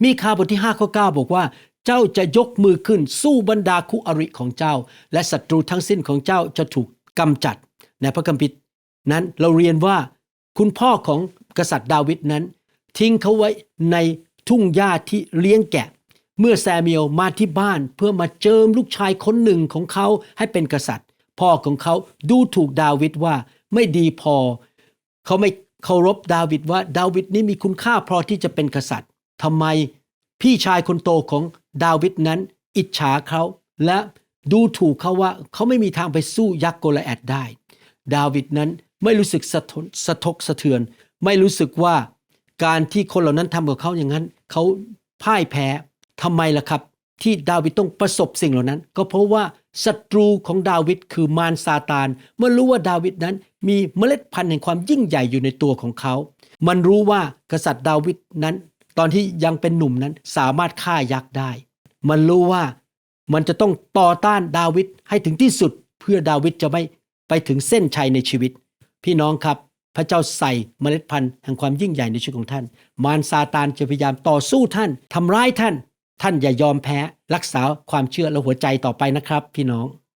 มีคาบทที่5ข้อ9บอกว่าเจ้าจะยกมือขึ้นสู้บรรดาคู่อริของเจ้าและศัตรูทั้งสิ้นของเจ้าจะถูกกำจัดในพระคัมภีร์นั้นเราเรียนว่าคุณพ่อของกษัตริย์ดาวิดนั้นทิ้งเขาไว้ในทุ่งหญ้าที่เลี้ยงแกะเมื่อแซมูเอลมาที่บ้านเพื่อมาเจิมลูกชายคนหนึ่งของเขาให้เป็นกษัตริย์พ่อของเขาดูถูกดาวิดว่าไม่ดีพอเขาไม่เคารพดาวิดว่าดาวิดนี้มีคุณค่าพอที่จะเป็นกษัตริย์ทำไมพี่ชายคนโตของดาวิดนั้นอิจฉาเขาและดูถูกเขาว่าเขาไม่มีทางไปสู้ยักษ์โกลิแอธได้ดาวิดนั้นไม่รู้สึกสะทกสะเทือนไม่รู้สึกว่าการที่คนเหล่านั้นทำกับเขาอย่างนั้นเขาพ่ายแพ้ทำไมล่ะครับที่ดาวิดต้องประสบสิ่งเหล่านั้นก็เพราะว่าศัตรูของดาวิดคือมารซาตานเมื่อรู้ว่าดาวิดนั้นมีเมล็ดพันธุ์แห่งความยิ่งใหญ่อยู่ในตัวของเขามันรู้ว่ากษัตริย์ดาวิดนั้นตอนที่ยังเป็นหนุ่มนั้นสามารถฆ่ายักษ์ได้มันรู้ว่ามันจะต้องต่อต้านดาวิดให้ถึงที่สุดเพื่อดาวิดจะไม่ไปถึงเส้นชัยในชีวิตพี่น้องครับพระเจ้าใส่เมล็ดพันธุ์แห่งความยิ่งใหญ่ในชีวิตของท่านมารซาตานจะพยายามต่อสู้ท่านทำร้ายท่านอย่ายอมแพ้รักษาความเชื่อและหัวใจต่อไปนะครับพี่น้อง